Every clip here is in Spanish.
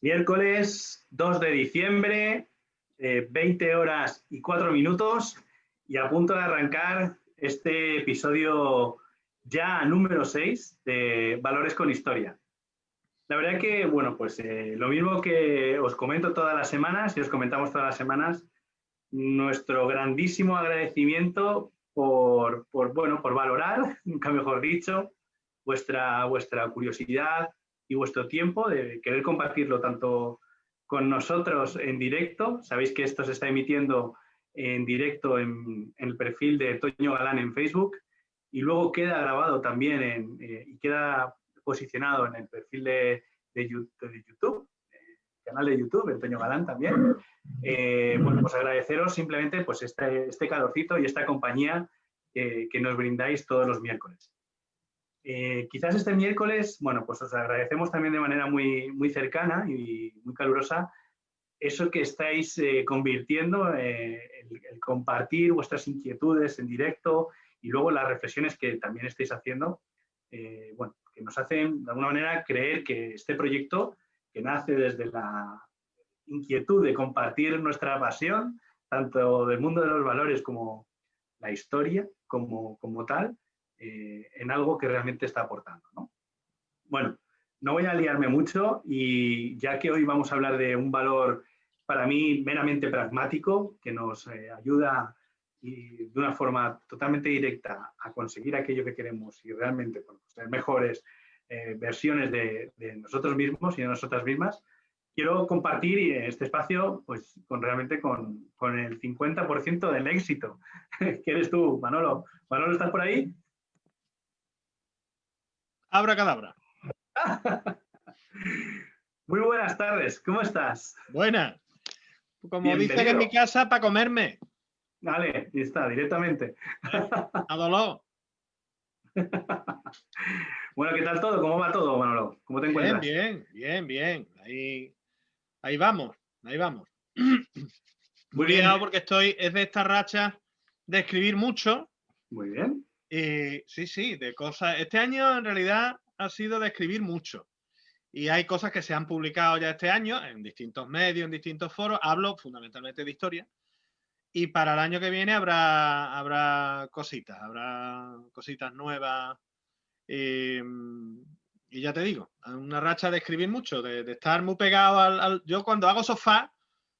Miércoles 2 de diciembre, 20 horas y 4 minutos y a punto de arrancar este episodio ya número 6 de Valores con Historia. La verdad que, bueno, pues lo mismo que os comento todas las semanas y os comentamos todas las semanas, nuestro grandísimo agradecimiento por valorar, nunca mejor dicho, vuestra curiosidad y vuestro tiempo de querer compartirlo tanto con nosotros en directo. Sabéis que esto se está emitiendo en directo en el perfil de Toño Galán en Facebook y luego queda grabado también y queda posicionado en el perfil de YouTube, canal de YouTube, de Toño Galán también. Bueno, pues agradeceros simplemente pues este calorcito y esta compañía que nos brindáis todos los miércoles. Quizás este miércoles, bueno, pues os agradecemos también de manera muy cercana y muy calurosa eso que estáis convirtiendo, el compartir vuestras inquietudes en directo y luego las reflexiones que también estáis haciendo, bueno, que nos hacen de alguna manera creer que este proyecto, que nace desde la inquietud de compartir nuestra pasión, tanto del mundo de los valores como la historia, como tal, en algo que realmente está aportando, ¿no? Bueno, no voy a liarme mucho y ya que hoy vamos a hablar de un valor para mí meramente pragmático que nos ayuda y de una forma totalmente directa a conseguir aquello que queremos y realmente bueno, ser mejores versiones de nosotros mismos y de nosotras mismas, quiero compartir este espacio pues realmente con el 50% del éxito, que eres tú, Manolo. Manolo, ¿estás por ahí? Abracadabra. Muy buenas tardes, ¿cómo estás? Buena. Como Bienvenido. dicen en mi casa, para comerme. Vale, y está, directamente. A dolor. Bueno, ¿qué tal todo? ¿Cómo va todo, Manolo? ¿Cómo te encuentras? Bien. Ahí vamos. Muy Muy bien. liado porque es de esta racha de escribir mucho. Muy bien. Sí, de cosas. Este año en realidad ha sido de escribir mucho. Y hay cosas que se han publicado ya este año en distintos medios, en distintos foros. Hablo fundamentalmente de historia. Y para el año que viene habrá cositas nuevas. Y ya te digo, una racha de escribir mucho, de estar muy pegado Yo cuando hago sofá,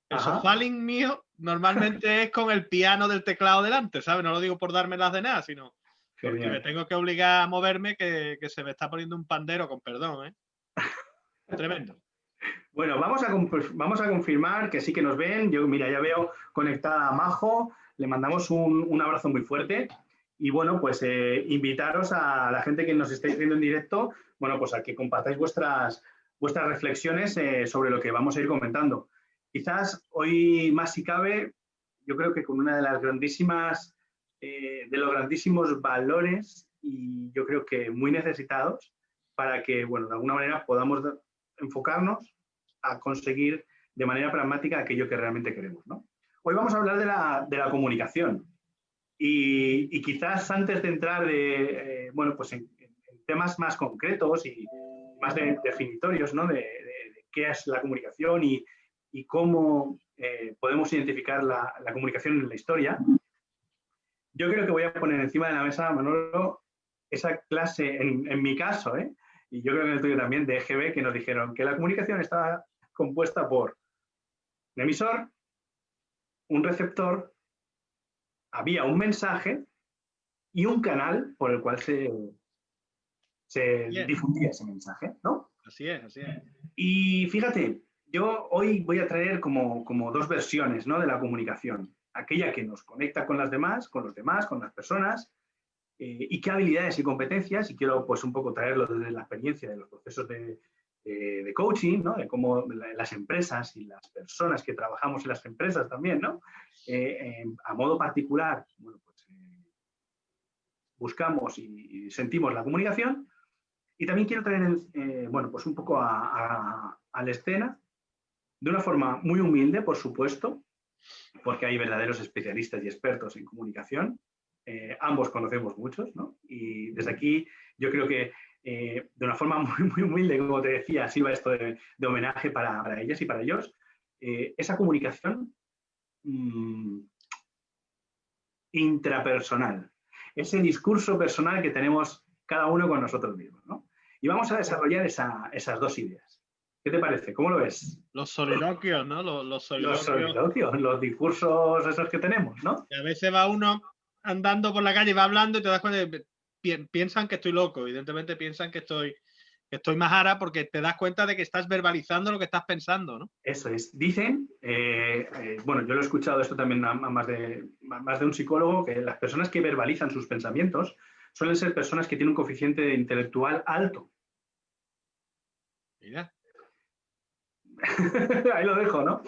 el sofá link mío normalmente es con el piano del teclado delante, ¿sabes? No lo digo por darme las de nada, sino porque me tengo que obligar a moverme que se me está poniendo un pandero, con perdón, ¿eh? Tremendo. Bueno, vamos a confirmar que sí que nos ven. Yo, mira, ya veo conectada a Majo. Le mandamos un abrazo muy fuerte. Y bueno, pues invitaros a la gente que nos estáis viendo en directo, bueno, pues a que compartáis vuestras reflexiones sobre lo que vamos a ir comentando. Quizás hoy más si cabe, yo creo que con una de las grandísimas, de los grandísimos valores y yo creo que muy necesitados para que, bueno, de alguna manera podamos enfocarnos a conseguir de manera pragmática aquello que realmente queremos, ¿no? Hoy vamos a hablar de la comunicación y quizás antes de entrar bueno, pues en temas más concretos y más definitorios, ¿no? De qué es la comunicación y cómo podemos identificar la comunicación en la historia, yo creo que voy a poner encima de la mesa, Manolo, esa clase, en mi caso, y yo creo que en el tuyo también, de EGB, que nos dijeron que la comunicación está compuesta por un emisor, un receptor, había un mensaje y un canal por el cual se difundía ese mensaje, ¿no? Así es. Y fíjate, yo hoy voy a traer como dos versiones, ¿no? De la comunicación. Aquella que nos conecta con las demás, con los demás, con las personas, y qué habilidades y competencias, y quiero pues un poco traerlo desde la experiencia de los procesos de coaching, ¿no? De cómo las empresas y las personas que trabajamos en las empresas también, ¿no? A modo particular, bueno, pues buscamos y sentimos la comunicación. Y también quiero traer, bueno, pues un poco a la escena, de una forma muy humilde, por supuesto, porque hay verdaderos especialistas y expertos en comunicación, ambos conocemos muchos, ¿no? Y desde aquí yo creo que de una forma muy humilde, como te decía, sirva esto de homenaje para ellas y para ellos, esa comunicación intrapersonal, ese discurso personal que tenemos cada uno con nosotros mismos, ¿no? Y vamos a desarrollar esas dos ideas. ¿Qué te parece? ¿Cómo lo ves? Los soliloquios, ¿no? Los soliloquios. Los discursos esos que tenemos, ¿no? Y a veces va uno andando por la calle, va hablando y te das cuenta de, piensan que estoy loco, evidentemente piensan que estoy majara porque te das cuenta de que estás verbalizando lo que estás pensando, ¿no? Eso es. Dicen, bueno, yo lo he escuchado esto también a más de un psicólogo, que las personas que verbalizan sus pensamientos suelen ser personas que tienen un coeficiente intelectual alto. Mira. Ahí lo dejo, ¿no?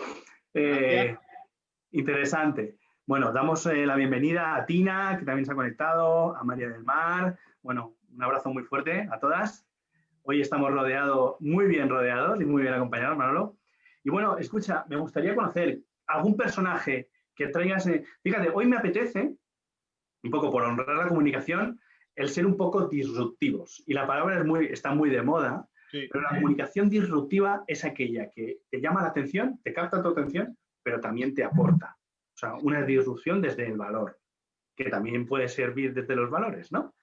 Interesante. Bueno, damos la bienvenida a Tina, que también se ha conectado, a María del Mar. Bueno, un abrazo muy fuerte a todas. Hoy estamos muy bien rodeados y muy bien acompañados, Manolo. Y bueno, escucha, me gustaría conocer algún personaje que traigas. Fíjate, hoy me apetece, un poco por honrar la comunicación, el ser un poco disruptivos. Y la palabra está muy de moda, sí. Pero la comunicación disruptiva es aquella que te llama la atención, te capta tu atención, pero también te aporta. O sea, una disrupción desde el valor, que también puede servir desde los valores, ¿no?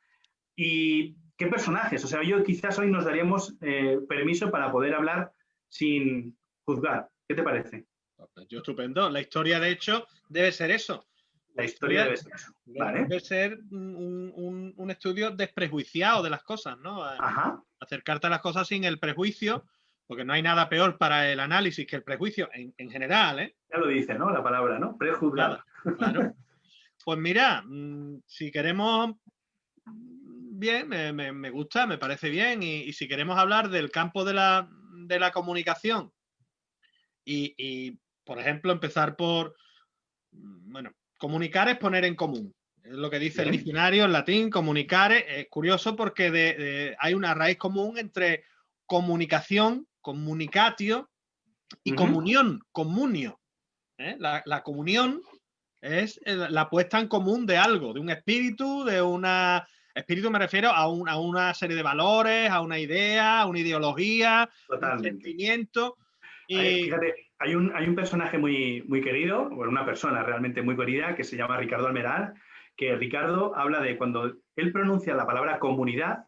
Y ¿qué personajes? O sea, yo quizás hoy nos daríamos permiso para poder hablar sin juzgar. ¿Qué te parece? Yo estupendo. La historia, de hecho, debe ser eso. La historia debe ser eso. ¿Vale? Debe ser un estudio desprejuiciado de las cosas, ¿no? Ajá. Acercarte a las cosas sin el prejuicio, porque no hay nada peor para el análisis que el prejuicio en general, ¿eh? Ya lo dice, ¿no? La palabra, ¿no? Prejuzgar. Claro. Pues mira, si queremos... Bien, me gusta, me parece bien. Y si queremos hablar del campo de la comunicación y, por ejemplo, empezar por... Bueno, comunicar es poner en común. Es lo que dice el diccionario en latín. Comunicar es curioso porque hay una raíz común entre comunicación, comunicatio, y comunión, comunio. La comunión es la puesta en común de algo, de un espíritu, de una... Espíritu me refiero a una serie de valores, a una idea, a una ideología, totalmente. Un sentimiento. Fíjate, hay un personaje muy querido, bueno, una persona realmente muy querida que se llama Ricardo Almeral, que Ricardo habla de cuando él pronuncia la palabra comunidad,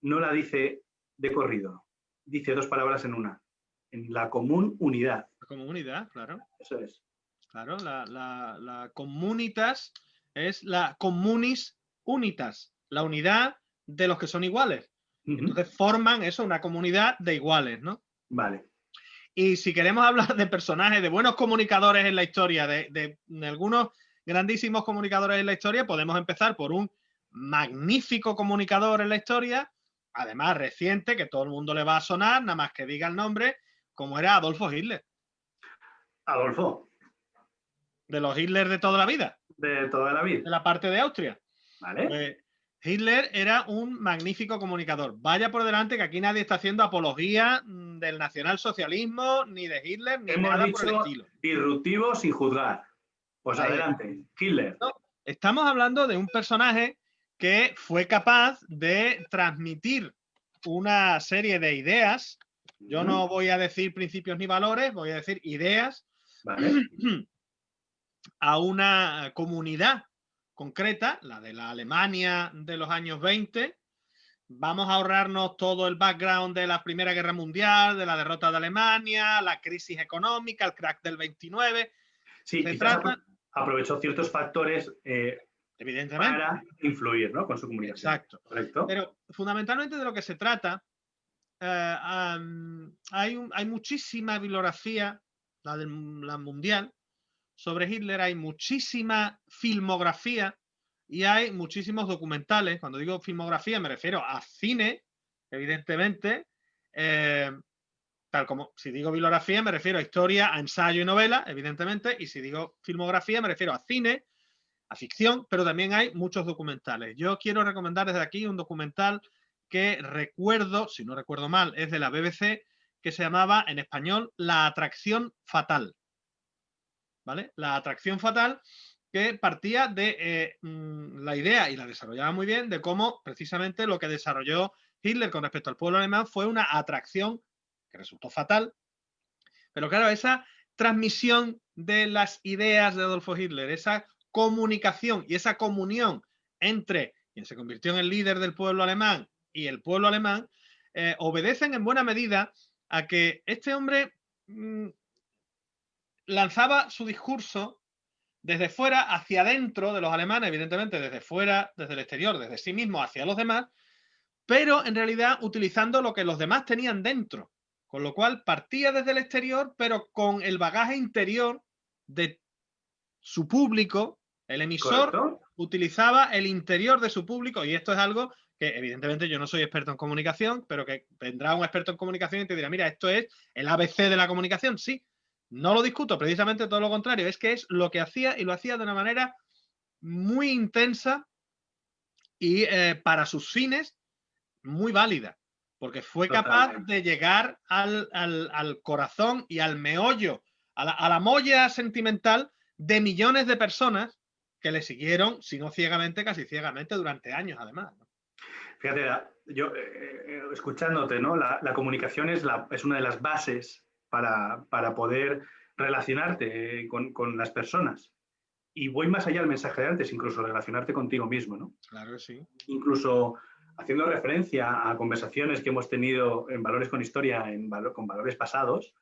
no la dice de corrido, dice dos palabras en una, en la común unidad. La común unidad, claro. Eso es. Claro, la comunitas es la communis unitas, la unidad de los que son iguales. Entonces forman eso, una comunidad de iguales, ¿no? Vale. Y si queremos hablar de personajes, de buenos comunicadores en la historia, de algunos grandísimos comunicadores en la historia, podemos empezar por un magnífico comunicador en la historia, además reciente, que todo el mundo le va a sonar, nada más que diga el nombre, como era Adolfo Hitler. Adolfo. De los Hitler de toda la vida. De toda la vida. De la parte de Austria. Vale. Pues Hitler era un magnífico comunicador. Vaya por delante que aquí nadie está haciendo apología del nacionalsocialismo, ni de Hitler, ni nada por el estilo. Disruptivo sin juzgar. Pues adelante, Hitler. No, estamos hablando de un personaje que fue capaz de transmitir una serie de ideas. Yo no voy a decir principios ni valores, voy a decir ideas. Vale. A una comunidad concreta, la de la Alemania de los años 20. Vamos a ahorrarnos todo el background de la Primera Guerra Mundial, de la derrota de Alemania, la crisis económica, el crack del 29. Sí, aprovechó ciertos factores evidentemente para influir, ¿no? Con su comunicación. Exacto. Correcto. Pero fundamentalmente de lo que se trata, hay muchísima bibliografía, la mundial, sobre Hitler, hay muchísima filmografía y hay muchísimos documentales. Cuando digo filmografía me refiero a cine, evidentemente. Tal como si digo bibliografía me refiero a historia, a ensayo y novela, evidentemente. Y si digo filmografía me refiero a cine, a ficción, pero también hay muchos documentales. Yo quiero recomendar desde aquí un documental que recuerdo, si no recuerdo mal, es de la BBC, que se llamaba en español La atracción fatal. ¿Vale? La atracción fatal que partía de la idea, y la desarrollaba muy bien, de cómo precisamente lo que desarrolló Hitler con respecto al pueblo alemán fue una atracción que resultó fatal. Pero claro, esa transmisión de las ideas de Adolfo Hitler, esa comunicación y esa comunión entre quien se convirtió en el líder del pueblo alemán y el pueblo alemán, obedecen en buena medida a que este hombre lanzaba su discurso desde fuera hacia adentro de los alemanes, evidentemente desde fuera, desde el exterior, desde sí mismo hacia los demás, pero en realidad utilizando lo que los demás tenían dentro. Con lo cual partía desde el exterior, pero con el bagaje interior de su público. El emisor ¿Correcto? utilizaba el interior de su público, y esto es algo que evidentemente yo no soy experto en comunicación, pero que vendrá un experto en comunicación y te dirá, mira, esto es el ABC de la comunicación. Sí, no lo discuto, precisamente todo lo contrario, es que es lo que hacía, y lo hacía de una manera muy intensa y para sus fines muy válida, porque fue capaz Totalmente. de llegar al corazón y al meollo, a la molla sentimental de millones de personas que le siguieron, si no ciegamente, casi ciegamente, durante años, además, ¿no? Fíjate, yo escuchándote, ¿no? La comunicación es una de las bases para poder relacionarte con las personas. Y voy más allá del mensaje de antes, incluso relacionarte contigo mismo, ¿no? Claro que sí. Incluso haciendo referencia a conversaciones que hemos tenido en Valores con Historia, con valores pasados,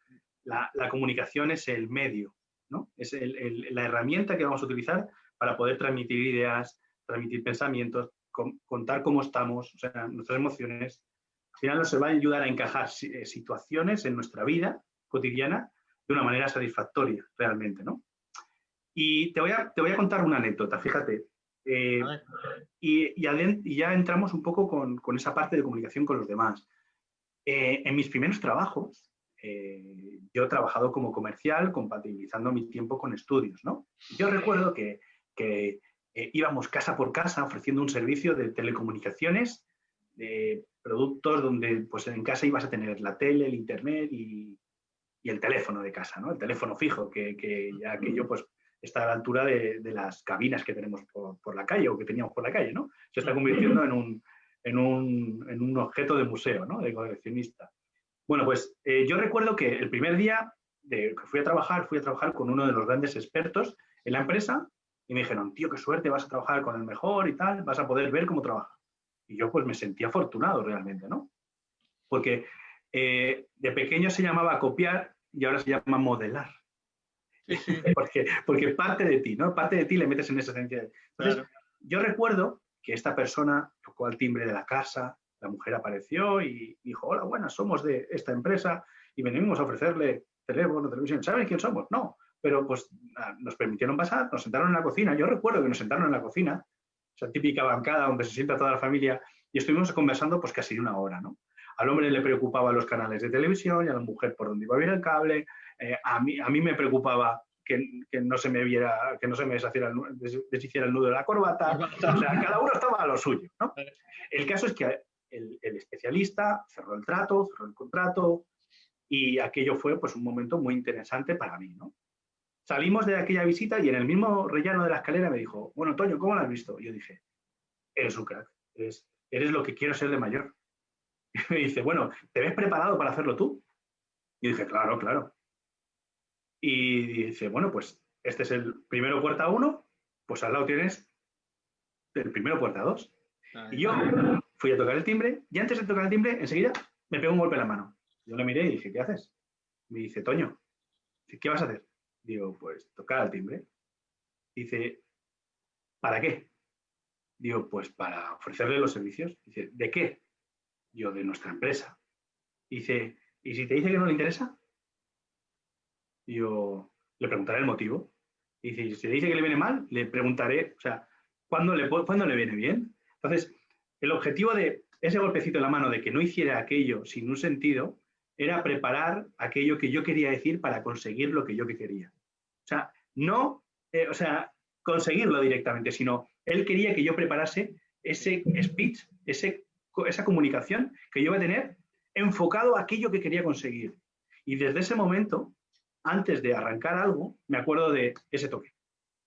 la comunicación es el medio, ¿no? Es la herramienta que vamos a utilizar para poder transmitir ideas, transmitir pensamientos, contar cómo estamos, o sea, nuestras emociones. Al final nos va a ayudar a encajar situaciones en nuestra vida cotidiana de una manera satisfactoria, realmente, ¿no? Y te voy a contar una anécdota, fíjate. Y ya entramos un poco con esa parte de comunicación con los demás. En mis primeros trabajos, yo he trabajado como comercial, compatibilizando mi tiempo con estudios, ¿no? Yo recuerdo que íbamos casa por casa ofreciendo un servicio de telecomunicaciones, de productos donde pues en casa ibas a tener la tele, el internet y el teléfono de casa, ¿no? El teléfono fijo, que ya aquello pues está a la altura de las cabinas que tenemos por la calle o que teníamos por la calle, ¿no? Se está convirtiendo en un objeto de museo, ¿no? De coleccionista. Bueno, pues yo recuerdo que el primer día que fui a trabajar con uno de los grandes expertos en la empresa y me dijeron, tío, qué suerte, vas a trabajar con el mejor y tal, vas a poder ver cómo trabaja. Y yo pues me sentí afortunado realmente, ¿no? Porque de pequeño se llamaba copiar y ahora se llama modelar. Sí, sí. Porque parte de ti, ¿no? Parte de ti le metes en esa esencia. Entonces, claro. Yo recuerdo que esta persona tocó al timbre de la casa, la mujer apareció y dijo, hola, buenas, somos de esta empresa y venimos a ofrecerle teléfono, televisión. ¿Saben quién somos? No, pero pues nos permitieron pasar, nos sentaron en la cocina. Yo recuerdo que nos sentaron en la cocina, esa típica bancada donde se sienta toda la familia y estuvimos conversando pues casi una hora, ¿no? Al hombre le preocupaban los canales de televisión y a la mujer por dónde iba a ir el cable. A mí me preocupaba que no se me viera, que no se me deshiciera el nudo de la corbata. O sea, cada uno estaba a lo suyo, ¿no? El caso es que el especialista cerró el trato, cerró el contrato y aquello fue pues un momento muy interesante para mí, ¿no? Salimos de aquella visita y en el mismo rellano de la escalera me dijo, bueno, Toño, ¿cómo lo has visto? Y yo dije, eres un crack, eres lo que quiero ser de mayor. Y me dice, bueno, ¿te ves preparado para hacerlo tú? Y yo dije, claro, claro. Y dice, bueno, pues este es el primero puerta 1, pues al lado tienes el primero puerta 2. Y yo fui a tocar el timbre y antes de tocar el timbre, enseguida me pegó un golpe en la mano. Yo le miré y dije, ¿qué haces? Me dice, Toño, ¿qué vas a hacer? Digo, pues tocar el timbre. Dice, ¿para qué? Digo, pues para ofrecerle los servicios. Dice, ¿de qué? Yo, de nuestra empresa. Dice, ¿y si te dice que no le interesa? Yo le preguntaré el motivo. Y si se dice que le viene mal, le preguntaré, o sea, ¿cuándo le viene bien? Entonces, el objetivo de ese golpecito en la mano de que no hiciera aquello sin un sentido era preparar aquello que yo quería decir para conseguir lo que yo quería. O sea, no, conseguirlo directamente, sino él quería que yo preparase ese speech, esa comunicación que yo iba a tener enfocado a aquello que quería conseguir. Y desde ese momento, antes de arrancar algo, me acuerdo de ese toque.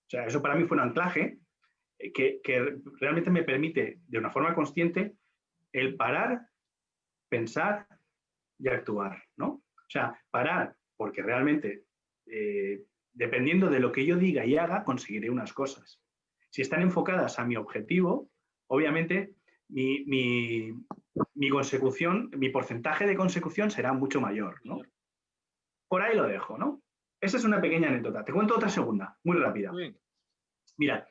O sea, eso para mí fue un anclaje que realmente me permite, de una forma consciente, el parar, pensar y actuar, ¿no? O sea, parar, porque realmente, dependiendo de lo que yo diga y haga, conseguiré unas cosas. Si están enfocadas a mi objetivo, obviamente mi consecución, mi porcentaje de consecución será mucho mayor, ¿no? Por ahí lo dejo, ¿no? Esa es una pequeña anécdota. Te cuento otra segunda, muy rápida. Mira,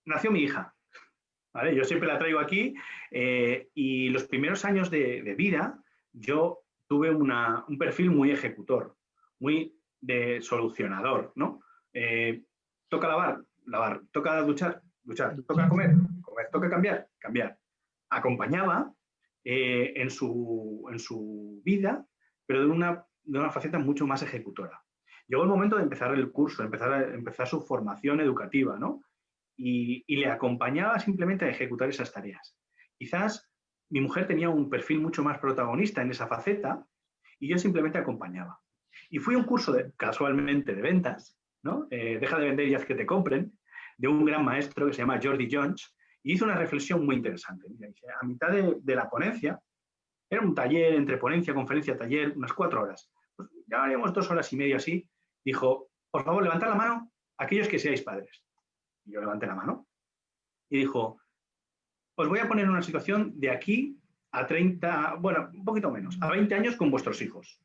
nació mi hija, ¿vale? Yo siempre la traigo aquí y los primeros años de vida yo tuve un perfil muy ejecutor, muy de solucionador, ¿no? Toca lavar, lavar, toca duchar, duchar, toca comer, comer, toca cambiar, cambiar. Acompañaba en su vida, pero de una faceta mucho más ejecutora. Llegó el momento de empezar el curso, empezar su formación educativa, ¿no? Y le acompañaba simplemente a ejecutar esas tareas. Quizás mi mujer tenía un perfil mucho más protagonista en esa faceta y yo simplemente acompañaba. Y fui a un curso casualmente de ventas, ¿no? Deja de vender y haz que te compren, de un gran maestro que se llama Jordi Jones, y hizo una reflexión muy interesante. Mira, dice, a mitad de la ponencia, era un taller entre ponencia, conferencia, taller, unas 4 horas. Pues ya haríamos 2 horas y media así. Dijo, por favor, levantad la mano aquellos que seáis padres. Y yo levanté la mano y dijo, os voy a poner en una situación de aquí a 30, bueno, un poquito menos, a 20 años con vuestros hijos.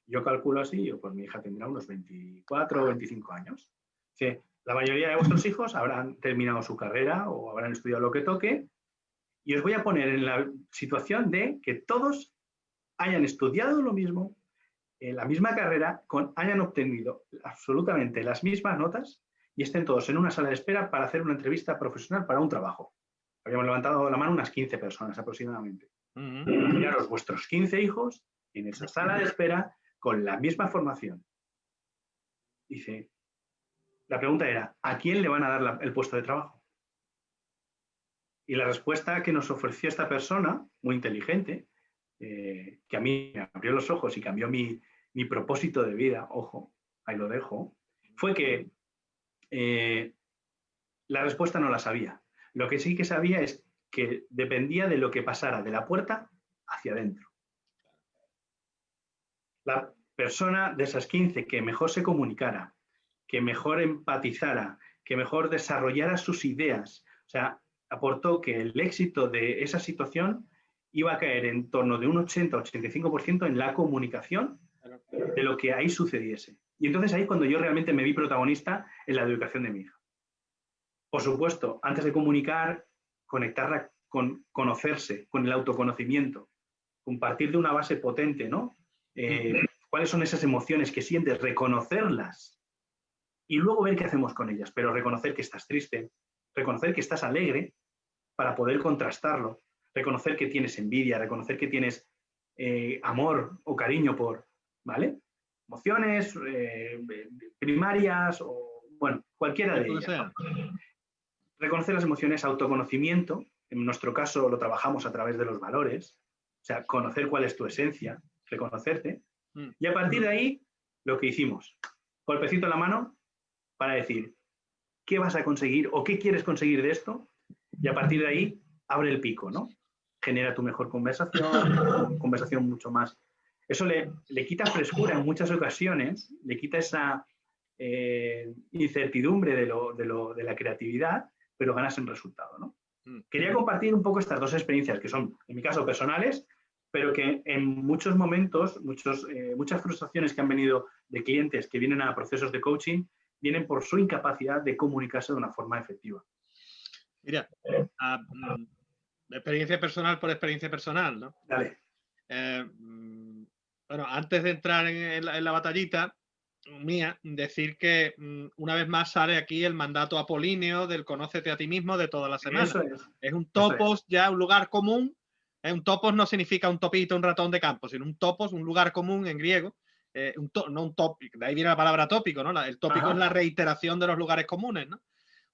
Yo calculo así, yo, pues mi hija tendrá unos 24 o 25 años. Sí, la mayoría de vuestros hijos habrán terminado su carrera o habrán estudiado lo que toque y os voy a poner en la situación de que todos hayan estudiado lo mismo, en la misma carrera, hayan obtenido absolutamente las mismas notas y estén todos en una sala de espera para hacer una entrevista profesional para un trabajo. Habíamos levantado la mano unas 15 personas aproximadamente. Miraros vuestros 15 hijos en esa sala de espera con la misma formación. Dice, la pregunta era, ¿a quién le van a dar el puesto de trabajo? Y la respuesta que nos ofreció esta persona, muy inteligente, que a mí me abrió los ojos y cambió mi propósito de vida, ojo, ahí lo dejo, fue que la respuesta no la sabía. Lo que sí que sabía es que dependía de lo que pasara de la puerta hacia adentro. La persona de esas 15 que mejor se comunicara, que mejor empatizara, que mejor desarrollara sus ideas, o sea, aportó que el éxito de esa situación iba a caer en torno de un 80-85% en la comunicación de lo que ahí sucediese. Y entonces ahí cuando yo realmente me vi protagonista en la educación de mi hija. Por supuesto, antes de comunicar, conectarla con conocerse, con el autoconocimiento, compartir de una base potente, ¿no? ¿Cuáles son esas emociones que sientes? Reconocerlas y luego ver qué hacemos con ellas, pero reconocer que estás triste, reconocer que estás alegre para poder contrastarlo, reconocer que tienes envidia, reconocer que tienes amor o cariño por, ¿vale? Emociones primarias o, bueno, cualquiera de ellas, ¿no? Reconocer las emociones, autoconocimiento, en nuestro caso lo trabajamos a través de los valores, o sea, conocer cuál es tu esencia, reconocerte, y a partir de ahí, lo que hicimos, golpecito en la mano para decir, ¿qué vas a conseguir o qué quieres conseguir de esto? Y a partir de ahí, abre el pico, ¿no? Genera tu mejor conversación mucho más. Eso le quita frescura en muchas ocasiones, le quita esa incertidumbre de la creatividad, pero ganas en resultado, ¿no? Quería compartir un poco estas dos experiencias que son, en mi caso, personales, pero que en muchos momentos, muchas frustraciones que han venido de clientes que vienen a procesos de coaching, vienen por su incapacidad de comunicarse de una forma efectiva. Mira, experiencia personal por experiencia personal, ¿no? Dale. Bueno, antes de entrar en la batallita mía, decir que una vez más sale aquí el mandato apolíneo del conócete a ti mismo de toda la semana. Eso es un topos, ya un lugar común. Un topos no significa un topito, un ratón de campo, sino un topos, un lugar común en griego. No un tópico, de ahí viene la palabra tópico, ¿no? El tópico es la reiteración de los lugares comunes, ¿no?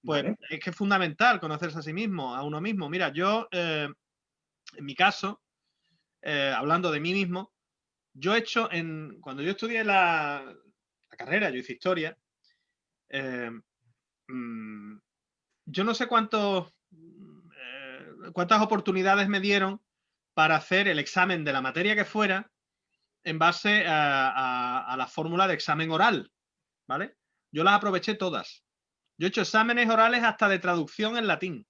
Pues es que es fundamental conocerse a sí mismo, a uno mismo. Mira, yo, en mi caso, hablando de mí mismo, yo he hecho, cuando yo estudié la carrera, yo hice historia, yo no sé cuántas oportunidades me dieron para hacer el examen de la materia que fuera en base a la fórmula de examen oral, ¿vale? Yo las aproveché todas. Yo he hecho exámenes orales hasta de traducción en latín.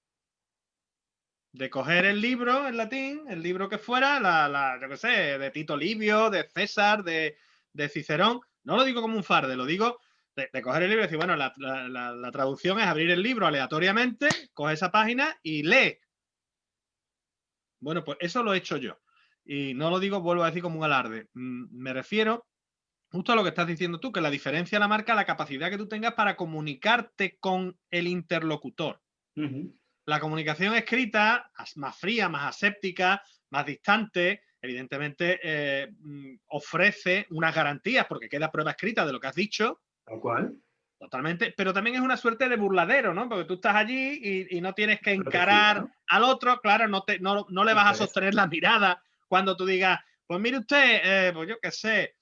De coger el libro en latín, el libro que fuera, yo qué sé, de Tito Livio, de César, de Cicerón. No lo digo como un farde, lo digo de coger el libro y decir, bueno, la traducción es abrir el libro aleatoriamente, coge esa página y lee. Bueno, pues eso lo he hecho yo. Y no lo digo, vuelvo a decir, como un alarde. Me refiero justo a lo que estás diciendo tú, que la diferencia la marca la capacidad que tú tengas para comunicarte con el interlocutor. La comunicación escrita, más fría, más aséptica, más distante, evidentemente ofrece unas garantías porque queda prueba escrita de lo que has dicho. Tal cual. Totalmente, pero también es una suerte de burladero, ¿no? Porque tú estás allí y no tienes que encarar al otro, claro, no le vas a sostener la mirada cuando tú digas, pues mire usted, pues yo qué sé,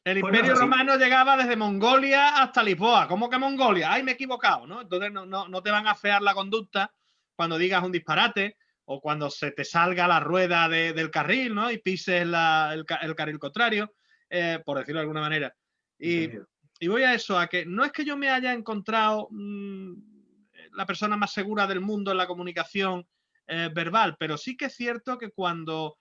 el Imperio Romano llegaba desde Mongolia hasta Lisboa. ¿Cómo que Mongolia? ¡Ay, me he equivocado! ¿no? Entonces no te van a afear la conducta cuando digas un disparate o cuando se te salga la rueda del carril, ¿no? Y pises el carril contrario, por decirlo de alguna manera. Y voy a eso, a que no es que yo me haya encontrado la persona más segura del mundo en la comunicación verbal, pero sí que es cierto que cuando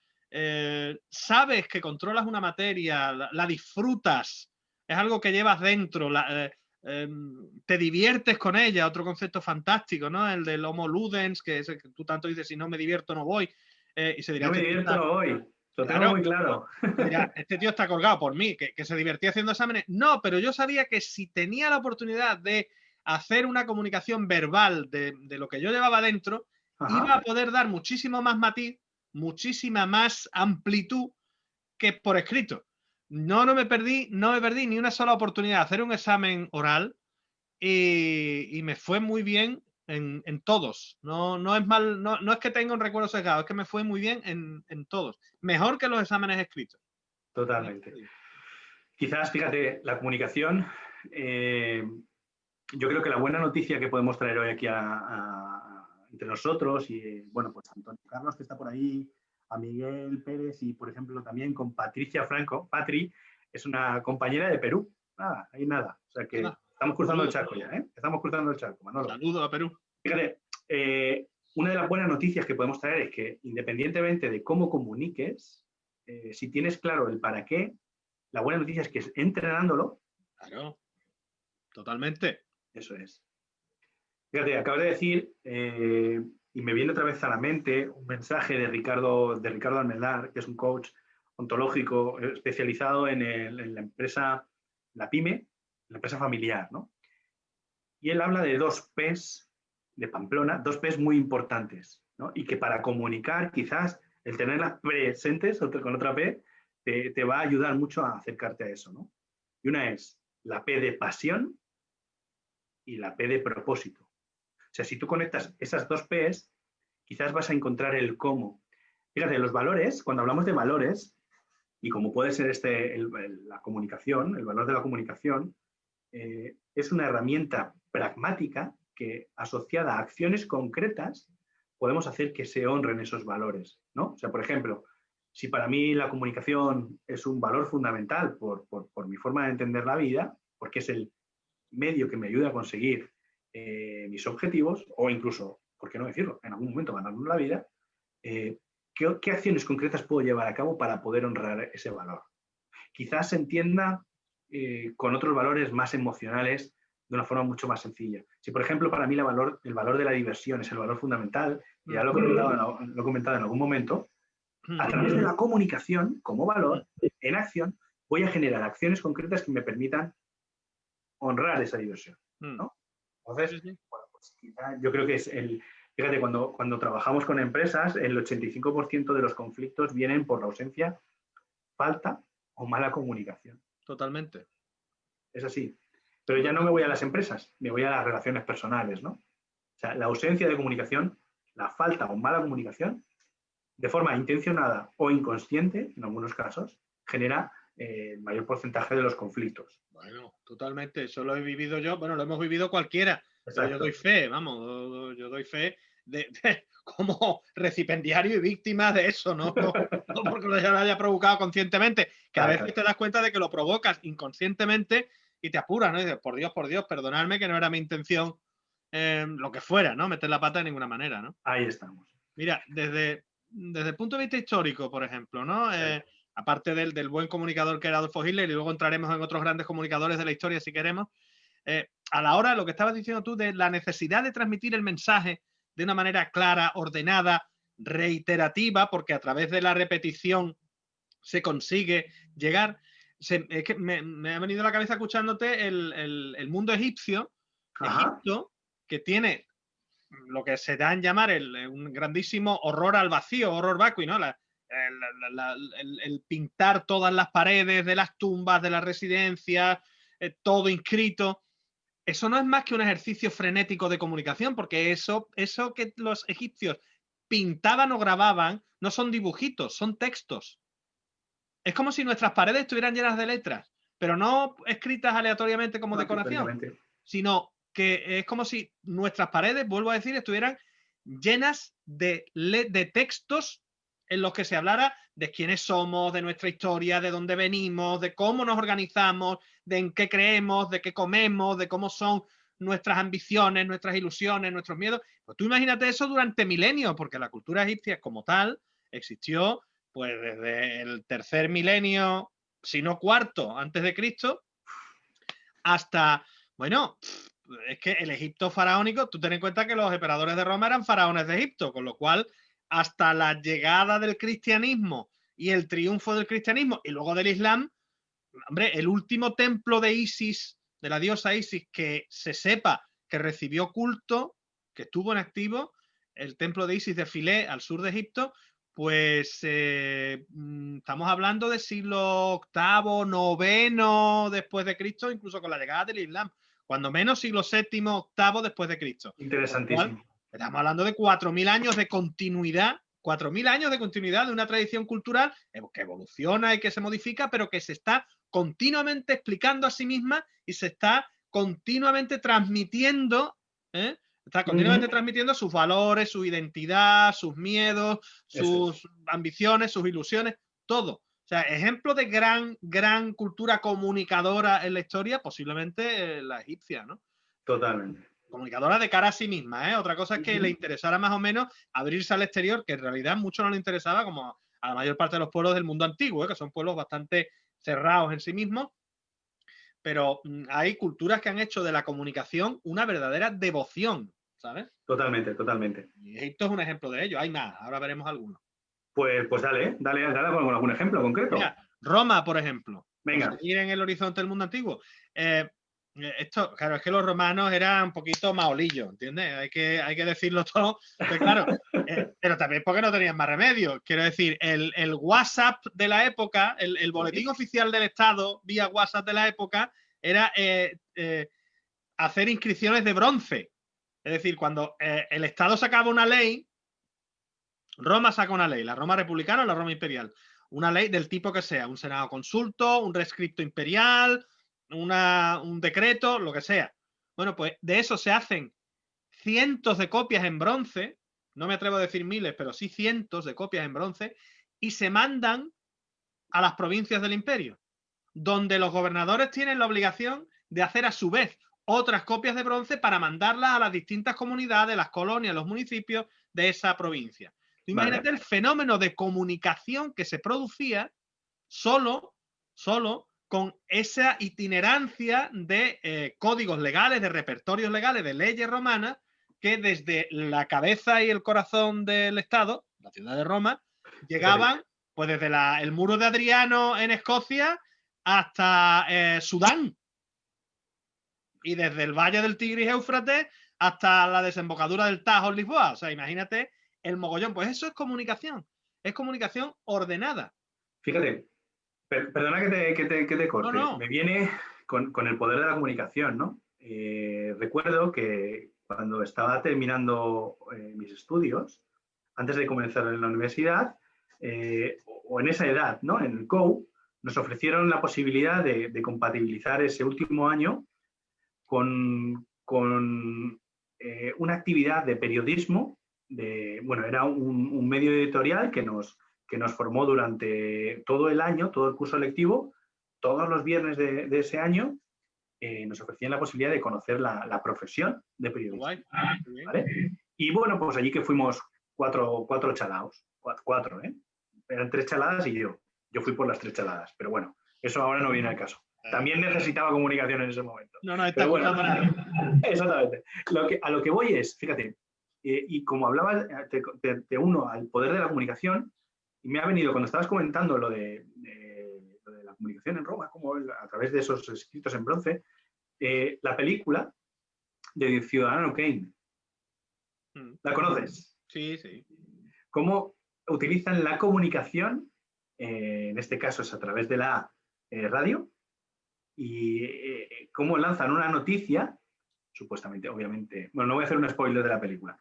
sabes que controlas una materia, la disfrutas, es algo que llevas dentro, te diviertes con ella, otro concepto fantástico, ¿no? El del homo ludens, que es el que tú tanto dices, si no me divierto no voy. Y se dirá, no me divierto no voy. Lo tengo muy claro. Mira, este tío está colgado por mí, que se divertía haciendo exámenes. No, pero yo sabía que si tenía la oportunidad de hacer una comunicación verbal de lo que yo llevaba dentro, iba a poder dar muchísimo más matiz, muchísima más amplitud que por escrito. No me perdí ni una sola oportunidad de hacer un examen oral y me fue muy bien en todos. No es mal, no es que tenga un recuerdo sesgado, es que me fue muy bien en todos. Mejor que los exámenes escritos. Totalmente. Quizás, fíjate, la comunicación, yo creo que la buena noticia que podemos traer hoy aquí entre nosotros y, bueno, pues Antonio Carlos, que está por ahí, a Miguel Pérez y, por ejemplo, también con Patricia Franco. Patri es una compañera de Perú. Nada, ahí nada. O sea que estamos cruzando el charco ya, ¿eh? Estamos cruzando el charco, Manolo. Saludos a Perú. Fíjate, una de las buenas noticias que podemos traer es que, independientemente de cómo comuniques, si tienes claro el para qué, la buena noticia es que entrenándolo. Claro, totalmente. Eso es. Fíjate, acabas de decir, y me viene otra vez a la mente, un mensaje de Ricardo Almendar, que es un coach ontológico especializado en la empresa, la pyme, la empresa familiar, ¿no? Y él habla de 2 P's de Pamplona, 2 P's muy importantes, ¿no? Y que para comunicar, quizás, el tenerlas presentes con otra P, te va a ayudar mucho a acercarte a eso, ¿no? Y una es la P de pasión y la P de propósito. O sea, si tú conectas esas 2 P's, quizás vas a encontrar el cómo. Fíjate, los valores, cuando hablamos de valores, y como puede ser la comunicación, el valor de la comunicación, es una herramienta pragmática que, asociada a acciones concretas, podemos hacer que se honren esos valores, ¿no? O sea, por ejemplo, si para mí la comunicación es un valor fundamental por mi forma de entender la vida, porque es el medio que me ayuda a conseguir mis objetivos, o incluso, ¿por qué no decirlo?, en algún momento ganarnos la vida, ¿qué acciones concretas puedo llevar a cabo para poder honrar ese valor? Quizás se entienda con otros valores más emocionales de una forma mucho más sencilla. Si, por ejemplo, para mí el valor de la diversión es el valor fundamental, y ya lo he comentado en algún momento, a través de la comunicación como valor, en acción, voy a generar acciones concretas que me permitan honrar esa diversión, ¿no? Entonces, bueno, pues quizá yo creo que es fíjate, cuando trabajamos con empresas, el 85% de los conflictos vienen por la ausencia, falta o mala comunicación. Totalmente. Es así. Pero ya no me voy a las empresas, me voy a las relaciones personales, ¿no? O sea, la ausencia de comunicación, la falta o mala comunicación, de forma intencionada o inconsciente, en algunos casos, genera el mayor porcentaje de los conflictos. Bueno, totalmente, eso lo he vivido yo, bueno, lo hemos vivido cualquiera, pero yo doy fe, vamos, yo doy fe como recipendiario y víctima de eso, no porque lo haya provocado conscientemente, que a veces te das cuenta de que lo provocas inconscientemente y te apuras, ¿no? Y dices, por Dios, perdonadme que no era mi intención, lo que fuera, ¿no? Meter la pata de ninguna manera, ¿no? Ahí estamos. Mira, desde el punto de vista histórico, por ejemplo, ¿no? Sí. Aparte del buen comunicador que era Adolfo Hitler, y luego entraremos en otros grandes comunicadores de la historia si queremos, a la hora, lo que estabas diciendo tú, de la necesidad de transmitir el mensaje de una manera clara, ordenada, reiterativa, porque a través de la repetición se consigue llegar. Es que me ha venido a la cabeza escuchándote el mundo egipcio, Egipto, que tiene lo que se da en llamar un grandísimo horror al vacío, horror vacui, ¿no? El pintar todas las paredes de las tumbas, de las residencias, todo inscrito. Eso no es más que un ejercicio frenético de comunicación, porque eso que los egipcios pintaban o grababan no son dibujitos, son textos. Es como si nuestras paredes estuvieran llenas de letras, pero no escritas aleatoriamente como decoración, sino que es como si nuestras paredes, vuelvo a decir, estuvieran llenas de textos en los que se hablara de quiénes somos, de nuestra historia, de dónde venimos, de cómo nos organizamos, de en qué creemos, de qué comemos, de cómo son nuestras ambiciones, nuestras ilusiones, nuestros miedos. Pues tú imagínate eso durante milenios, porque la cultura egipcia como tal existió pues desde el tercer milenio, si no cuarto, antes de Cristo, hasta, bueno, es que el Egipto faraónico, tú ten en cuenta que los emperadores de Roma eran faraones de Egipto, con lo cual hasta la llegada del cristianismo y el triunfo del cristianismo y luego del Islam, hombre, el último templo de Isis, de la diosa Isis, que se sepa que recibió culto, que estuvo en activo, el templo de Isis de Filé, al sur de Egipto, pues estamos hablando del siglo VIII, IX después de Cristo, incluso con la llegada del Islam. Cuando menos siglo VII, VIII después de Cristo. Interesantísimo. Estamos hablando de 4.000 años de continuidad, 4.000 años de continuidad de una tradición cultural que evoluciona y que se modifica, pero que se está continuamente explicando a sí misma y se está continuamente transmitiendo, está continuamente transmitiendo sus valores, su identidad, sus miedos, sus ambiciones, sus ilusiones, todo. O sea, ejemplo de gran cultura comunicadora en la historia, posiblemente la egipcia, ¿no? Totalmente. Comunicadora de cara a sí misma, ¿eh? Otra cosa es que le interesara más o menos abrirse al exterior, que en realidad mucho no le interesaba, como a la mayor parte de los pueblos del mundo antiguo, que son pueblos bastante cerrados en sí mismos, pero hay culturas que han hecho de la comunicación una verdadera devoción, ¿sabes? Totalmente, totalmente. Y Egipto es un ejemplo de ello, hay más, ahora veremos algunos. Pues dale con algún ejemplo concreto. Mira, Roma, por ejemplo. Venga. Seguir en el horizonte del mundo antiguo. Esto, claro, es que los romanos eran un poquito maolillos, ¿entiendes? Hay que decirlo todo, pero claro, pero también porque no tenían más remedio. Quiero decir, el WhatsApp de la época, el boletín oficial del Estado vía WhatsApp de la época era hacer inscripciones de bronce. Es decir, cuando el Estado sacaba una ley, Roma saca una ley, la Roma republicana o la Roma imperial, una ley del tipo que sea, un senado consulto, un rescripto imperial, un decreto, lo que sea. Bueno, pues de eso se hacen cientos de copias en bronce, no me atrevo a decir miles, pero sí cientos de copias en bronce, y se mandan a las provincias del imperio, donde los gobernadores tienen la obligación de hacer a su vez otras copias de bronce para mandarlas a las distintas comunidades, las colonias, los municipios de esa provincia. Imagínate el fenómeno de comunicación que se producía solo con esa itinerancia de códigos legales, de repertorios legales, de leyes romanas, que desde la cabeza y el corazón del Estado, la ciudad de Roma, llegaban pues desde el muro de Adriano en Escocia hasta Sudán, y desde el valle del Tigris y Éufrates hasta la desembocadura del Tajo en Lisboa. O sea, imagínate el mogollón. Pues eso es comunicación ordenada. Fíjate, perdona que te corte. No. Me viene con el poder de la comunicación, ¿no? Recuerdo que cuando estaba terminando mis estudios, antes de comenzar en la universidad, o en esa edad, ¿no? En el COU, nos ofrecieron la posibilidad de compatibilizar ese último año con una actividad de periodismo, bueno, era un medio editorial que nos formó durante todo el año, todo el curso lectivo, todos los viernes de ese año, nos ofrecían la posibilidad de conocer la profesión de periodismo. Guay. ¿Vale? Y bueno, pues allí que fuimos cuatro chalaos, cuatro, ¿eh? Eran 3 chaladas y yo fui por las 3 chaladas, pero bueno, eso ahora no viene al caso. También necesitaba comunicación en ese momento. No, está bueno, exactamente. A lo que voy es, fíjate, y como hablaba, te uno al poder de la comunicación, y me ha venido, cuando estabas comentando lo de la comunicación en Roma, como a través de esos escritos en bronce, la película de Ciudadano Kane. ¿La conoces? Sí, sí. ¿Cómo utilizan la comunicación? En este caso es a través de la radio, y cómo lanzan una noticia, supuestamente, obviamente, bueno, no voy a hacer un spoiler de la película,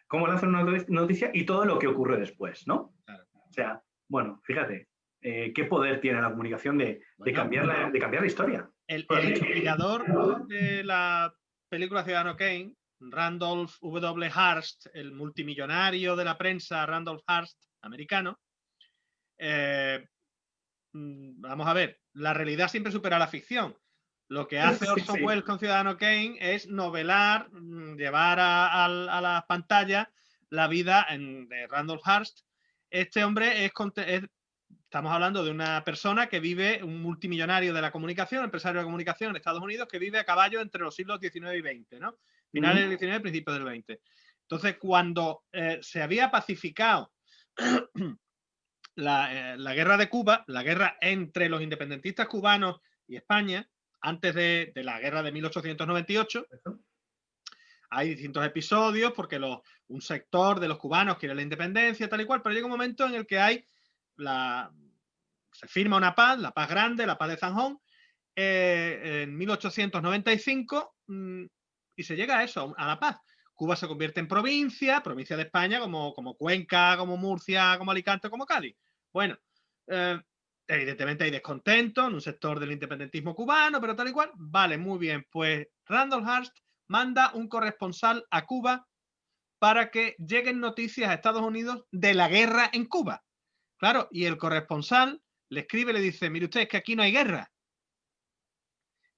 cómo lanzan una noticia y todo lo que ocurre después, ¿no? Claro. O sea, bueno, fíjate, qué poder tiene la comunicación de cambiar la historia. El inspirador de la película Ciudadano Kane, Randolph W. Hearst, el multimillonario de la prensa Randolph Hearst, americano, vamos a ver, la realidad siempre supera la ficción. Lo que hace Orson Welles con Ciudadano Kane es novelar, llevar a las pantallas la vida de Randolph Hearst. Este hombre estamos hablando de una persona que vive, un multimillonario de la comunicación, empresario de la comunicación en Estados Unidos, que vive a caballo entre los siglos XIX y XX, ¿no? Finales del XIX y principios del XX. Entonces, cuando se había pacificado la guerra de Cuba, la guerra entre los independentistas cubanos y España, antes de la guerra de 1898, hay distintos episodios porque un sector de los cubanos quiere la independencia, tal y cual, pero llega un momento en el que se firma una paz, la paz grande, la paz de Zanjón, en 1895, y se llega a eso, a la paz. Cuba se convierte en provincia de España, como Cuenca, como Murcia, como Alicante, como Cádiz. Bueno, evidentemente hay descontento en un sector del independentismo cubano, pero tal y cual. Vale, muy bien. Pues Randolph Hearst manda un corresponsal a Cuba para que lleguen noticias a Estados Unidos de la guerra en Cuba. Claro, y el corresponsal le escribe y le dice, mire usted, es que aquí no hay guerra.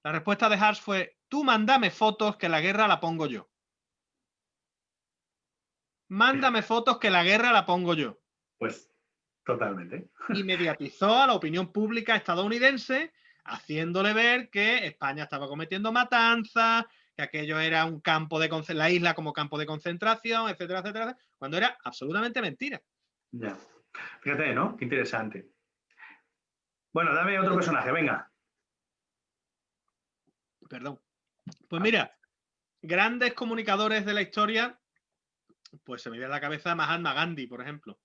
La respuesta de Hearst fue, tú mándame fotos que la guerra la pongo yo. Mándame fotos que la guerra la pongo yo. Pues totalmente. Y mediatizó a la opinión pública estadounidense, haciéndole ver que España estaba cometiendo matanzas, que aquello era un campo de la isla como campo de concentración, etcétera, etcétera, cuando era absolutamente mentira. Ya. Fíjate, ¿no? Qué interesante. Bueno, dame otro personaje, venga. Perdón. Pues mira, grandes comunicadores de la historia, pues se me viene a la cabeza Mahatma Gandhi, por ejemplo.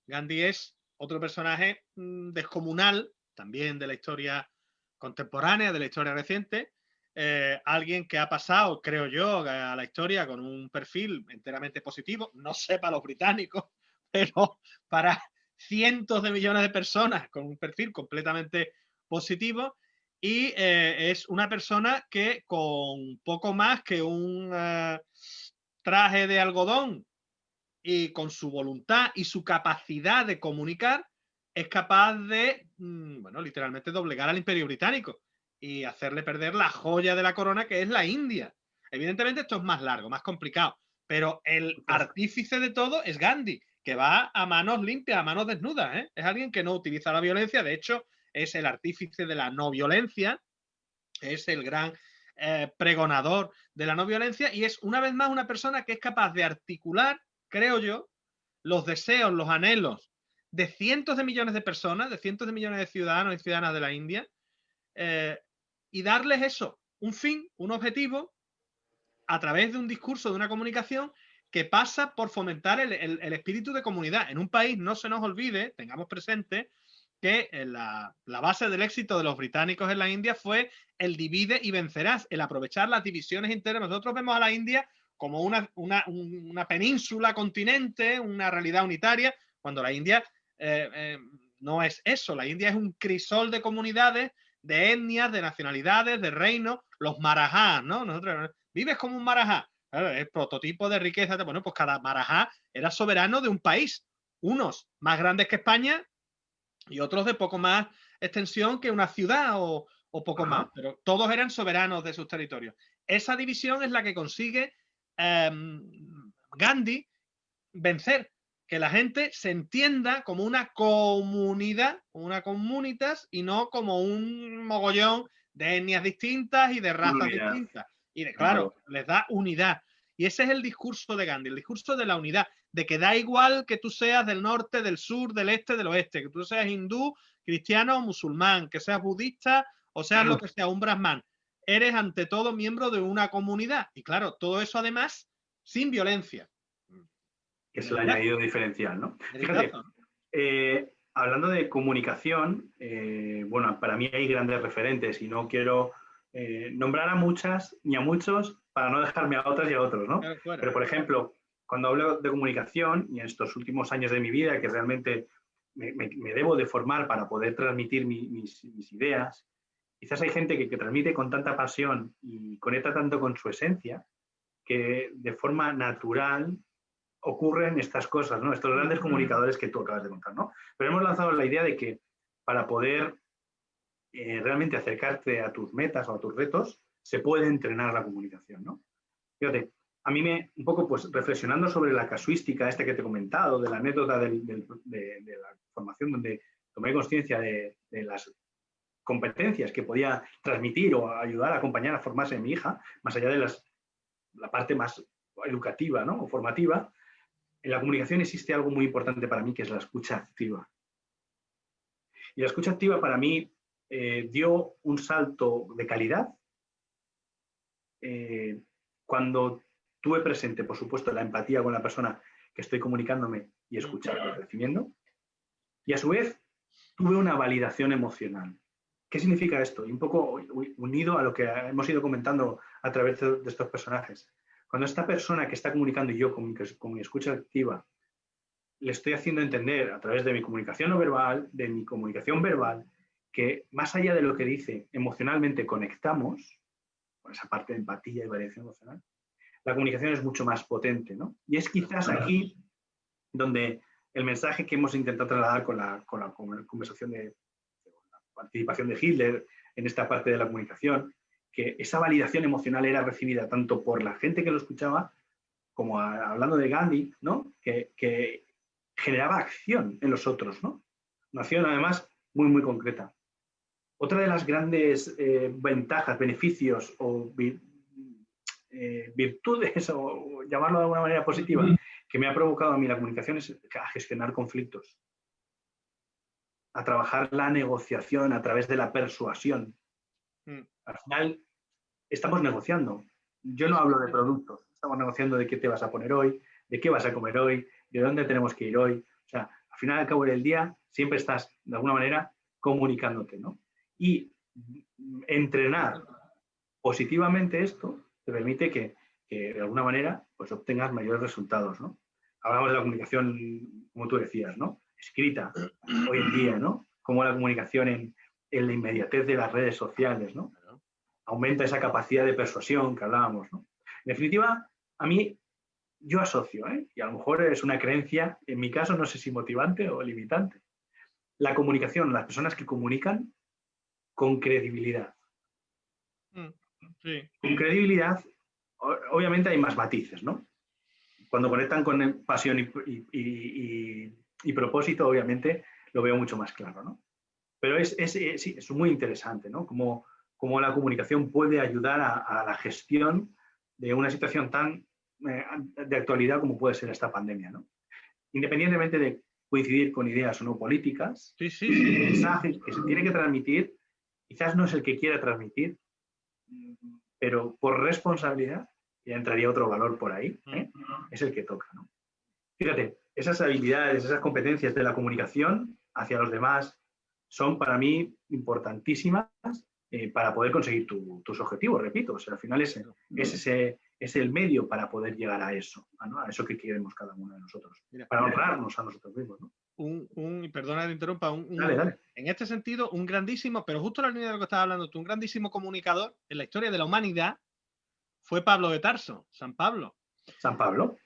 Gandhi es otro personaje descomunal, también de la historia contemporánea, de la historia reciente, alguien que ha pasado, creo yo, a la historia con un perfil enteramente positivo, no sé para los británicos, pero para cientos de millones de personas con un perfil completamente positivo, y es una persona que con poco más que un traje de algodón y con su voluntad y su capacidad de comunicar es capaz de, bueno, literalmente doblegar al Imperio Británico y hacerle perder la joya de la corona, que es la India. Evidentemente esto es más largo, más complicado, pero el artífice de todo es Gandhi, que va a manos limpias, a manos desnudas, ¿eh? Es alguien que no utiliza la violencia, de hecho es el artífice de la no violencia, es el gran pregonador de la no violencia, y es una vez más una persona que es capaz de articular, creo yo, los deseos, los anhelos de cientos de millones de personas, de cientos de millones de ciudadanos y ciudadanas de la India, y darles eso, un fin, un objetivo, a través de un discurso, de una comunicación que pasa por fomentar el espíritu de comunidad. En un país, no se nos olvide, tengamos presente que la base del éxito de los británicos en la India fue el divide y vencerás, el aprovechar las divisiones internas. Nosotros vemos a la India como una península, continente, una realidad unitaria, cuando la India no es eso. La India es un crisol de comunidades, de etnias, de nacionalidades, de reinos, los marajás, ¿no? Nosotros, vives como un marajá. Claro, el prototipo de riqueza. Bueno, pues cada marajá era soberano de un país. Unos más grandes que España y otros de poco más extensión que una ciudad o poco más. Pero todos eran soberanos de sus territorios. Esa división es la que consigue Gandhi vencer, que la gente se entienda como una comunidad, una comunitas, y no como un mogollón de etnias distintas y de razas distintas. Y claro, les da unidad. Y ese es el discurso de Gandhi, el discurso de la unidad, de que da igual que tú seas del norte, del sur, del este, del oeste, que tú seas hindú, cristiano o musulmán, que seas budista o seas lo que sea, un brahman. Eres ante todo miembro de una comunidad. Y claro, todo eso además sin violencia. Que es el añadido diferencial, ¿no? Fíjate, hablando de comunicación, bueno, para mí hay grandes referentes y no quiero nombrar a muchas ni a muchos para no dejarme a otras y a otros, ¿no? Pero, por ejemplo, cuando hablo de comunicación y en estos últimos años de mi vida, que realmente me debo de formar para poder transmitir mis ideas, quizás hay gente que transmite con tanta pasión y conecta tanto con su esencia que de forma natural ocurren estas cosas, ¿no? Estos grandes comunicadores que tú acabas de contar, ¿no? Pero hemos lanzado la idea de que para poder realmente acercarte a tus metas o a tus retos, se puede entrenar la comunicación, ¿no? Fíjate, a mí un poco pues reflexionando sobre la casuística esta que te he comentado, de la anécdota de la formación donde tomé conciencia de las competencias que podía transmitir o ayudar a acompañar a formarse a mi hija, más allá de la parte más educativa, ¿no? O formativa. En la comunicación existe algo muy importante para mí, que es la escucha activa. Y la escucha activa para mí dio un salto de calidad cuando tuve presente, por supuesto, la empatía con la persona que estoy comunicándome y escuchando y recibiendo. Y a su vez, tuve una validación emocional. ¿Qué significa esto? Y un poco unido a lo que hemos ido comentando a través de estos personajes. Cuando esta persona que está comunicando y yo con mi escucha activa le estoy haciendo entender a través de mi comunicación no verbal, de mi comunicación verbal, que más allá de lo que dice, emocionalmente conectamos, con esa parte de empatía y variación emocional, la comunicación es mucho más potente, ¿no? Y es quizás aquí donde el mensaje que hemos intentado trasladar con la conversación de la participación de Hitler en esta parte de la comunicación, que esa validación emocional era recibida tanto por la gente que lo escuchaba, como hablando de Gandhi, ¿no? Que generaba acción en los otros, ¿no? Una acción, además, muy, muy concreta. Otra de las grandes ventajas, beneficios o virtudes, o llamarlo de alguna manera positiva, que me ha provocado a mí la comunicación es a gestionar conflictos, a trabajar la negociación a través de la persuasión. Al final, estamos negociando. Yo no hablo de productos, estamos negociando de qué te vas a poner hoy, de qué vas a comer hoy, de dónde tenemos que ir hoy. O sea, al final, al cabo del día, siempre estás, de alguna manera, comunicándote, ¿no? Y entrenar positivamente esto te permite que de alguna manera, pues obtengas mayores resultados, ¿no? Hablamos de la comunicación, como tú decías, ¿no? Escrita, hoy en día, ¿no? Como la comunicación en la inmediatez de las redes sociales, ¿no? Aumenta esa capacidad de persuasión que hablábamos, ¿no? En definitiva, a mí, yo asocio, y a lo mejor es una creencia, en mi caso no sé si motivante o limitante, la comunicación, las personas que comunican con credibilidad. Sí. Con credibilidad, obviamente hay más matices, ¿no? Cuando conectan con pasión y propósito, obviamente lo veo mucho más claro, ¿no? Pero es muy interesante, ¿no? Cómo la comunicación puede ayudar a la gestión de una situación tan de actualidad como puede ser esta pandemia, ¿no? Independientemente de coincidir con ideas o no políticas, el mensaje que se tiene que transmitir quizás no es el que quiera transmitir, pero por responsabilidad, ya entraría otro valor por ahí, es el que toca, ¿no? Fíjate, esas habilidades, esas competencias de la comunicación hacia los demás son para mí importantísimas para poder conseguir tus objetivos, repito. O sea, al final es el medio para poder llegar a eso, ¿no? A eso que queremos cada uno de nosotros, para honrarnos a nosotros mismos, ¿no? perdona que te interrumpa, Dale. en este sentido, un grandísimo, pero justo en la línea de lo que estabas hablando tú, un grandísimo comunicador en la historia de la humanidad fue Pablo de Tarso, San Pablo. San Pablo.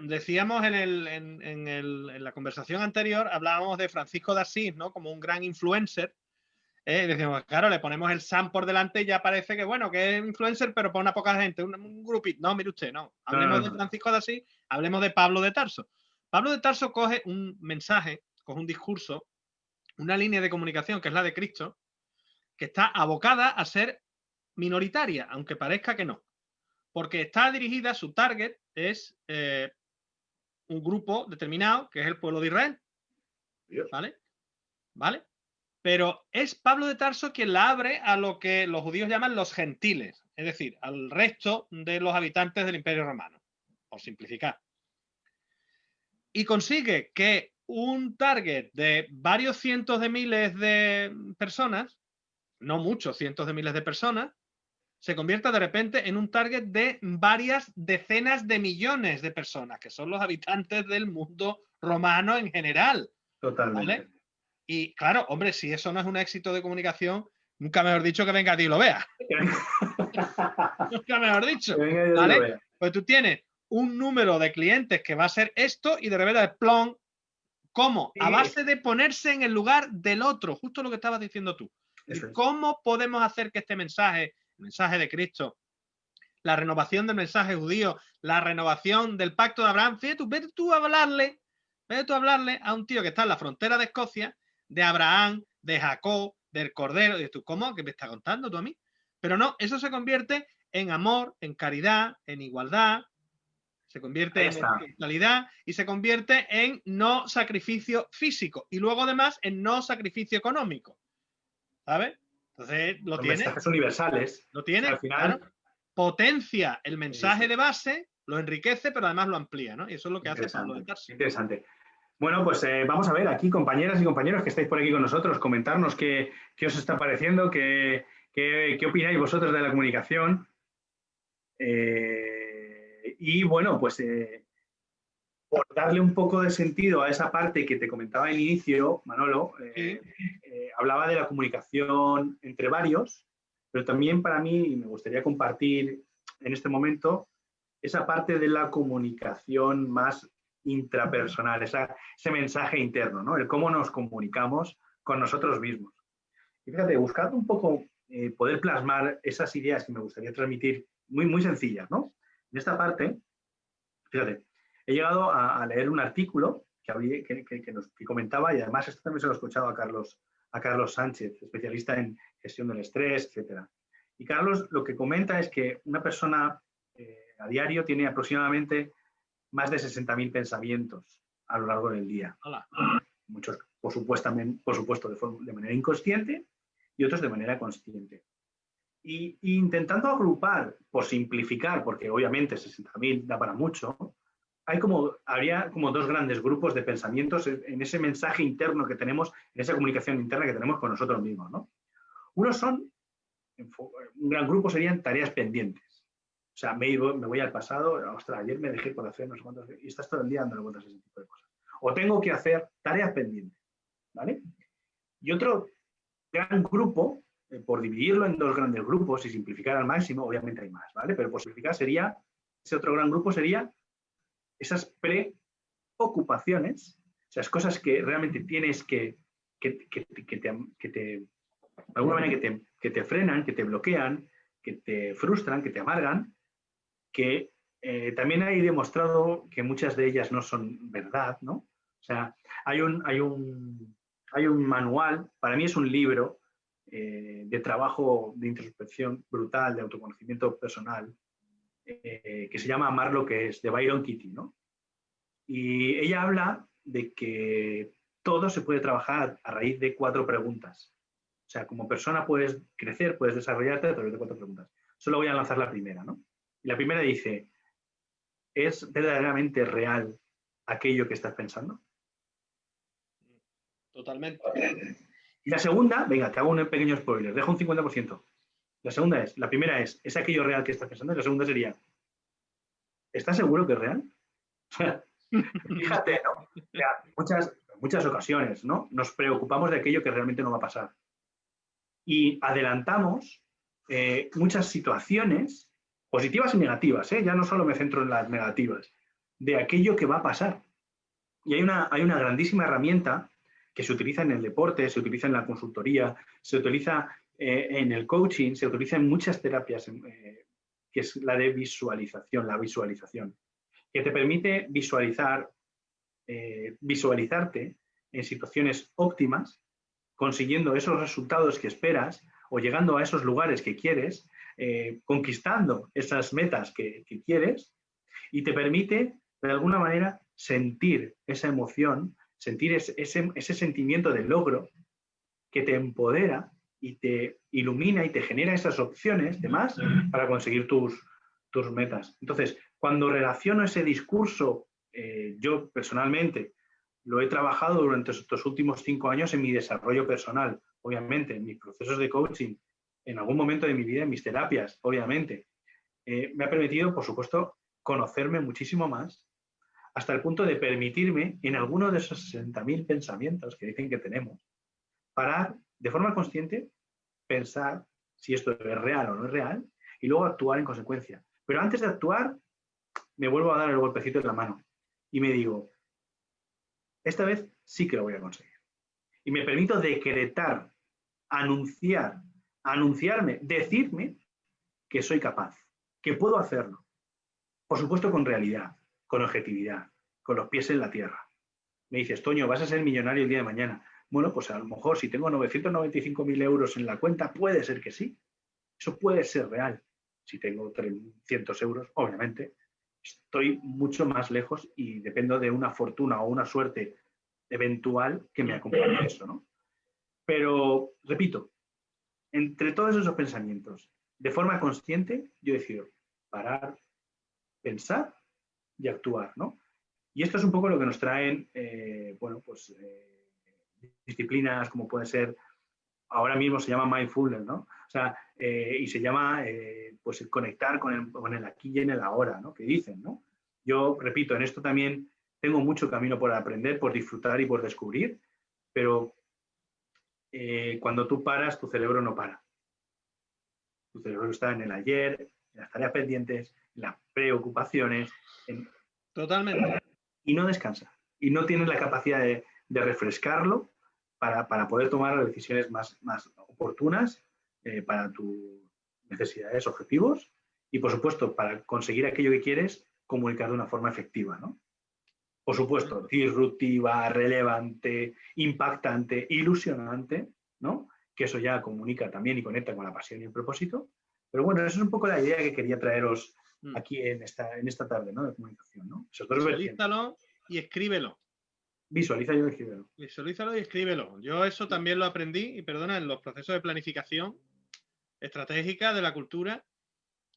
Decíamos en la conversación anterior, hablábamos de Francisco de Asís, ¿no? Como un gran influencer. Decimos, claro, le ponemos el San por delante y ya parece que, bueno, que es influencer, pero para una poca gente, un grupito. No, mire usted, no. Hablemos de Francisco de Asís, hablemos de Pablo de Tarso. Pablo de Tarso coge un mensaje, coge un discurso, una línea de comunicación que es la de Cristo, que está abocada a ser minoritaria, aunque parezca que no. Porque está dirigida, su target es un grupo determinado, que es el pueblo de Israel. ¿Vale? Pero es Pablo de Tarso quien la abre a lo que los judíos llaman los gentiles, es decir, al resto de los habitantes del Imperio Romano, por simplificar. Y consigue que un target de varios cientos de miles de personas, no muchos cientos de miles de personas, se convierta de repente en un target de varias decenas de millones de personas, que son los habitantes del mundo romano en general. Totalmente. ¿Vale? Y claro, hombre, si eso no es un éxito de comunicación, nunca mejor dicho que venga a ti y lo vea. Nunca mejor dicho. ¿Vale? Pues tú tienes un número de clientes que va a ser esto y de repente plon. ¿Cómo? A base de ponerse en el lugar del otro, justo lo que estabas diciendo tú. ¿Cómo podemos hacer que este mensaje, el mensaje de Cristo, la renovación del mensaje judío, la renovación del pacto de Abraham, fíjate, vete tú a hablarle a un tío que está en la frontera de Escocia, de Abraham, de Jacob, del Cordero, y tú, ¿cómo? ¿Qué me estás contando tú a mí? Pero no, eso se convierte en amor, en caridad, en igualdad, se convierte en espiritualidad y se convierte en no sacrificio físico y luego además en no sacrificio económico. ¿Sabes? Entonces lo tiene. Mensajes universales. Lo tiene, al final, claro. Potencia el mensaje de base, lo enriquece, pero además lo amplía, ¿no? Y eso es lo que hace Pablo de Tarso. Interesante. Bueno, pues vamos a ver aquí, compañeras y compañeros que estáis por aquí con nosotros, comentarnos qué os está pareciendo, qué opináis vosotros de la comunicación. Y bueno, pues por darle un poco de sentido a esa parte que te comentaba al inicio, Manolo, hablaba de la comunicación entre varios, pero también para mí me gustaría compartir en este momento esa parte de la comunicación más intrapersonal, ese mensaje interno, ¿no? El cómo nos comunicamos con nosotros mismos. Y fíjate, buscando un poco poder plasmar esas ideas que me gustaría transmitir muy, muy sencillas, ¿no? En esta parte, fíjate, he llegado a leer un artículo que comentaba, y además esto también se lo he escuchado a Carlos Sánchez, especialista en gestión del estrés, etc. Y Carlos lo que comenta es que una persona a diario tiene aproximadamente más de 60.000 pensamientos a lo largo del día. Hola. Muchos, por supuesto, de manera inconsciente y otros de manera consciente. Y intentando agrupar, por simplificar, porque obviamente 60.000 da para mucho, habría como dos grandes grupos de pensamientos en ese mensaje interno que tenemos, en esa comunicación interna que tenemos con nosotros mismos, ¿no? Un gran grupo serían tareas pendientes. O sea, me voy al pasado, ostras, ayer me dejé por hacer no sé cuántas, y estás todo el día dando vueltas a ese tipo de cosas. O tengo que hacer tareas pendientes, ¿vale? Y otro gran grupo, por dividirlo en dos grandes grupos y simplificar al máximo, obviamente hay más, ¿vale? Pero por simplificar ese otro gran grupo sería esas preocupaciones, esas cosas que realmente tienes que de alguna manera que te frenan, que te bloquean, que te frustran, que te amargan, que también hay demostrado que muchas de ellas no son verdad, ¿no? O sea, hay un manual, para mí es un libro de trabajo de introspección brutal, de autoconocimiento personal, que se llama Amar lo que es, de Byron Katie, ¿no? Y ella habla de que todo se puede trabajar a raíz de 4 preguntas. O sea, como persona puedes crecer, puedes desarrollarte a través de 4 preguntas. Solo voy a lanzar la primera, ¿no? Y la primera dice, ¿es verdaderamente real aquello que estás pensando? Totalmente. Y la segunda, venga, te hago un pequeño spoiler, dejo un 50%. La primera es aquello real que estás pensando, y la segunda sería, ¿estás seguro que es real? Fíjate, ¿no? O sea, muchas ocasiones, ¿no? Nos preocupamos de aquello que realmente no va a pasar. Y adelantamos muchas situaciones positivas y negativas, ¿eh? Ya no solo me centro en las negativas, de aquello que va a pasar. Y hay una grandísima herramienta que se utiliza en el deporte, se utiliza en la consultoría, se utiliza en el coaching, se utiliza en muchas terapias, que es la de visualización, la visualización, que te permite visualizarte en situaciones óptimas, consiguiendo esos resultados que esperas o llegando a esos lugares que quieres, conquistando esas metas que quieres, y te permite, de alguna manera, sentir esa emoción, sentir ese sentimiento de logro que te empodera y te ilumina y te genera esas opciones de más para conseguir tus metas. Entonces, cuando relaciono ese discurso, yo personalmente lo he trabajado durante estos últimos 5 años en mi desarrollo personal, obviamente, en mis procesos de coaching, en algún momento de mi vida, en mis terapias, obviamente. Me ha permitido, por supuesto, conocerme muchísimo más, hasta el punto de permitirme, en alguno de esos 60.000 pensamientos que dicen que tenemos, parar de forma consciente, pensar si esto es real o no es real, y luego actuar en consecuencia. Pero antes de actuar, me vuelvo a dar el golpecito en la mano y me digo, esta vez sí que lo voy a conseguir. Y me permito decretar, anunciarme, decirme que soy capaz, que puedo hacerlo. Por supuesto, con realidad, con objetividad, con los pies en la tierra. Me dices, Toño, vas a ser millonario el día de mañana. Bueno, pues a lo mejor si tengo 995.000 euros en la cuenta, puede ser que sí. Eso puede ser real. Si tengo 300 euros, obviamente, estoy mucho más lejos y dependo de una fortuna o una suerte eventual que me acompañe a eso, ¿no? Pero, repito, entre todos esos pensamientos, de forma consciente, yo decido parar, pensar y actuar, ¿no? Y esto es un poco lo que nos traen, disciplinas como puede ser, ahora mismo se llama mindfulness, ¿no? O sea, y se llama, pues, conectar con el aquí y en el ahora, ¿no? Que dicen, ¿no? Yo, repito, en esto también tengo mucho camino por aprender, por disfrutar y por descubrir, pero cuando tú paras, tu cerebro no para. Tu cerebro está en el ayer, en las tareas pendientes, en las preocupaciones. Totalmente. Y no descansa. Y no tienes la capacidad de refrescarlo para poder tomar las decisiones más oportunas para tus necesidades, objetivos y, por supuesto, para conseguir aquello que quieres, comunicar de una forma efectiva, ¿no? Por supuesto, disruptiva, relevante, impactante, ilusionante, ¿no? Que eso ya comunica también y conecta con la pasión y el propósito. Pero bueno, esa es un poco la idea que quería traeros aquí en esta tarde, ¿no? De comunicación, ¿no? Visualízalo y escríbelo. Visualízalo y escríbelo. Visualízalo y escríbelo. Yo eso también lo aprendí, y perdona, en los procesos de planificación estratégica de la cultura,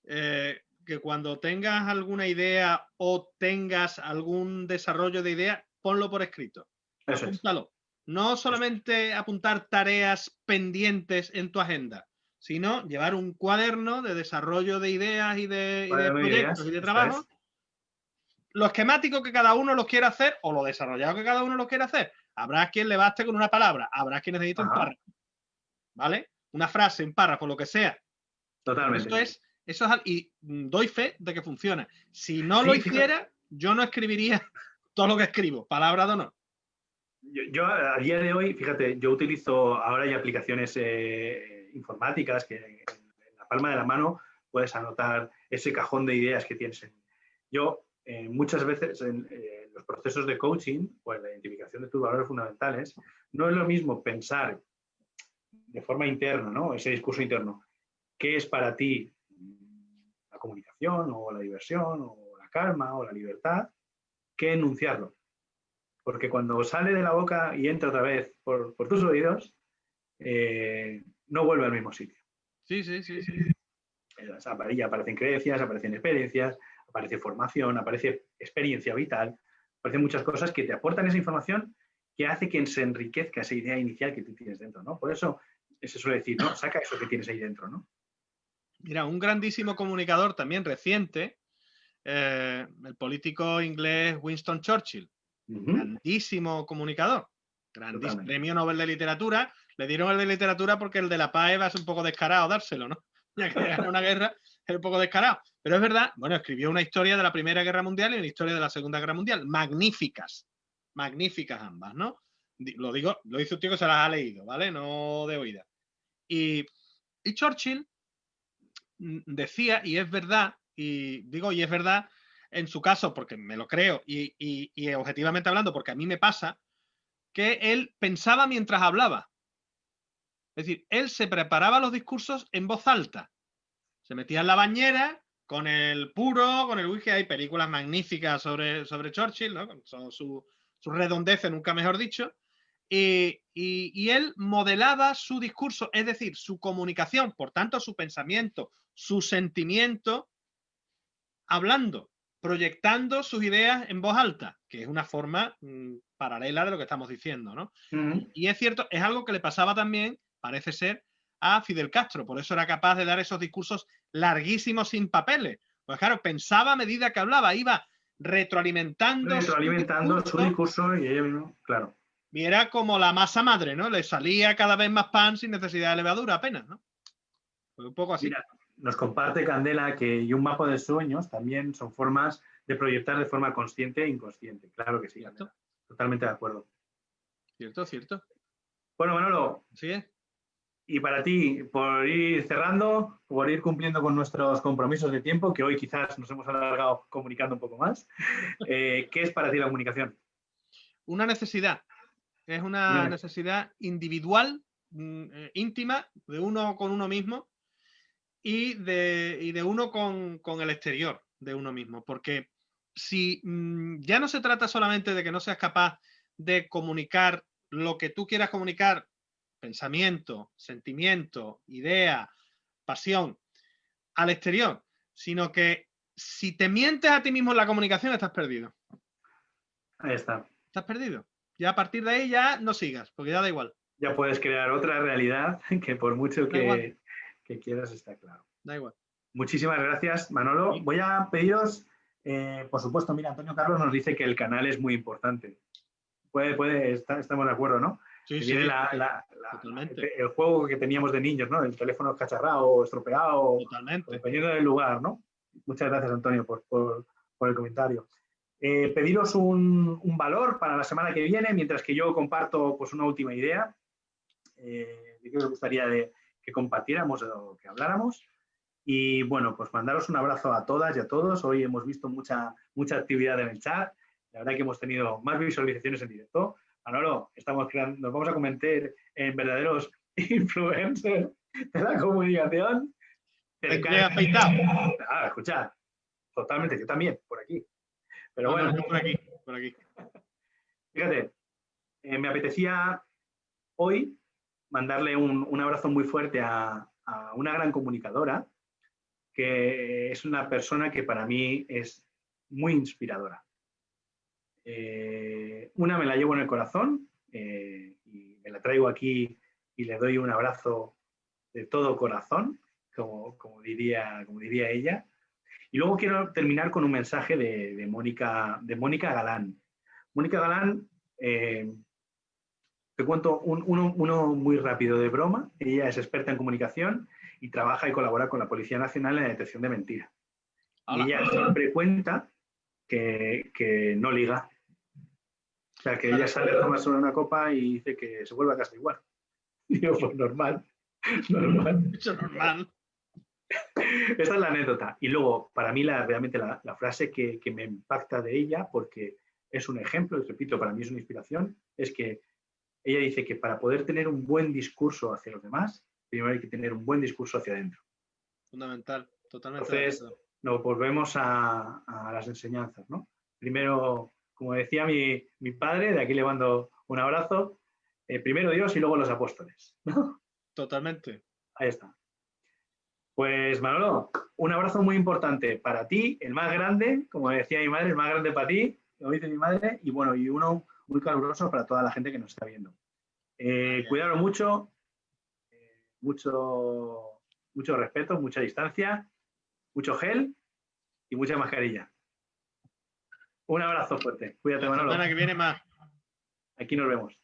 que cuando tengas alguna idea o tengas algún desarrollo de idea, ponlo por escrito. Apúntalo. No solamente apuntar tareas pendientes en tu agenda, sino llevar un cuaderno de desarrollo de ideas y de proyectos y de trabajo. Lo esquemático que cada uno los quiera hacer o lo desarrollado que cada uno los quiera hacer. Habrá quien le baste con una palabra, habrá quien necesite un párrafo. ¿Vale? Una frase, un párrafo, lo que sea. Totalmente. Eso es, y doy fe de que funciona. Si no lo hiciera, yo no escribiría todo lo que escribo, palabra de honor. Yo a día de hoy, fíjate, yo utilizo, ahora hay aplicaciones informáticas que en la palma de la mano puedes anotar ese cajón de ideas que tienes. Yo muchas veces en los procesos de coaching, pues la identificación de tus valores fundamentales, no es lo mismo pensar de forma interna, ¿no? Ese discurso interno, ¿qué es para ti la comunicación o la diversión o la calma o la libertad? Que enunciarlo. Porque cuando sale de la boca y entra otra vez por tus oídos, no vuelve al mismo sitio. Sí. Aparecen creencias, aparecen experiencias, aparece formación, aparece experiencia vital, aparecen muchas cosas que te aportan esa información que hace que se enriquezca esa idea inicial que tú tienes dentro, ¿no? Por eso se suele decir, ¿no? Saca eso que tienes ahí dentro, ¿no? Mira, un grandísimo comunicador también reciente, el político inglés Winston Churchill, grandísimo comunicador. grandísimo premio Nobel de Literatura. Le dieron el de Literatura porque el de la Paz es un poco descarado dárselo, ¿no? Ya que gana una guerra es un poco descarado. Pero es verdad, bueno, escribió una historia de la Primera Guerra Mundial y una historia de la Segunda Guerra Mundial. Magníficas. Magníficas ambas, ¿no? Lo digo, lo dice un tío que se las ha leído, ¿vale? No de oída. Y Churchill decía, y es verdad, y digo, y es verdad en su caso, porque me lo creo, y objetivamente hablando, porque a mí me pasa, que él pensaba mientras hablaba. Es decir, él se preparaba los discursos en voz alta. Se metía en la bañera con el puro, con el whisky. Hay películas magníficas sobre Churchill, ¿no? Son su redondez, nunca mejor dicho. Y él modelaba su discurso, es decir, su comunicación, por tanto, su pensamiento, su sentimiento, hablando, proyectando sus ideas en voz alta, que es una forma paralela de lo que estamos diciendo, ¿no? Y es cierto, es algo que le pasaba también, parece ser, a Fidel Castro. Por eso era capaz de dar esos discursos larguísimos sin papeles. Pues claro, pensaba a medida que hablaba, iba retroalimentando su discurso y ello mismo, claro. Y era como la masa madre, ¿no? Le salía cada vez más pan sin necesidad de levadura apenas, ¿no? Pues un poco así. Mira, nos comparte Candela que y un mapa de sueños también son formas de proyectar de forma consciente e inconsciente. Claro que sí, Candela. Totalmente de acuerdo. Cierto, cierto. Bueno, Manolo. Sí es. Y para ti, por ir cerrando, por ir cumpliendo con nuestros compromisos de tiempo, que hoy quizás nos hemos alargado comunicando un poco más, ¿qué es para ti la comunicación? Una necesidad. Es una necesidad individual, íntima, de uno con uno mismo y de uno con el exterior de uno mismo. Porque si ya no se trata solamente de que no seas capaz de comunicar lo que tú quieras comunicar, pensamiento, sentimiento, idea, pasión, al exterior, sino que si te mientes a ti mismo en la comunicación, estás perdido. Ahí está. Estás perdido. Ya a partir de ahí ya no sigas, porque ya da igual. Ya puedes crear otra realidad que por mucho que quieras está claro. Da igual. Muchísimas gracias, Manolo. Sí. Voy a pediros, por supuesto, mira, Antonio Carlos nos dice que el canal es muy importante. Estamos de acuerdo, ¿no? Sí, sí. El juego que teníamos de niños, ¿no? El teléfono cacharrado o estropeado. Totalmente. Dependiendo del lugar, ¿no? Muchas gracias, Antonio, por el comentario. Pediros un valor para la semana que viene, mientras que yo comparto pues, una última idea de que os gustaría que compartiéramos o que habláramos. Y bueno, pues mandaros un abrazo a todas y a todos. Hoy hemos visto mucha actividad en el chat. La verdad que hemos tenido más visualizaciones en directo. Manolo, nos vamos a convertir en verdaderos influencers de la comunicación. Escuchad, totalmente, yo también, por aquí. Pero bueno, por aquí. Fíjate, me apetecía hoy mandarle un abrazo muy fuerte a una gran comunicadora, que es una persona que para mí es muy inspiradora. Una me la llevo en el corazón y me la traigo aquí y le doy un abrazo de todo corazón, como diría ella. Y luego quiero terminar con un mensaje de Mónica Galán. Mónica Galán, te cuento uno muy rápido de broma. Ella es experta en comunicación y trabaja y colabora con la Policía Nacional en la detección de mentiras. Y ella siempre cuenta que no liga. O sea, que ella sale a tomarse una copa y dice que se vuelve a casa igual. Digo, pues normal. Eso es normal. Esta es la anécdota. Y luego, para mí, realmente la frase que me impacta de ella, porque es un ejemplo, y repito, para mí es una inspiración, es que ella dice que para poder tener un buen discurso hacia los demás, primero hay que tener un buen discurso hacia adentro. Fundamental, totalmente. Entonces, nos volvemos a las enseñanzas, ¿no? Primero, como decía mi padre, de aquí le mando un abrazo, primero Dios y luego los apóstoles, ¿no? Totalmente. Ahí está. Pues Manolo, un abrazo muy importante para ti, el más grande, como decía mi madre, el más grande para ti, como dice mi madre, y bueno, y uno muy caluroso para toda la gente que nos está viendo. Cuidaros mucho, mucho respeto, mucha distancia, mucho gel y mucha mascarilla. Un abrazo fuerte. Cuídate, Manolo. La semana que viene más. Aquí nos vemos.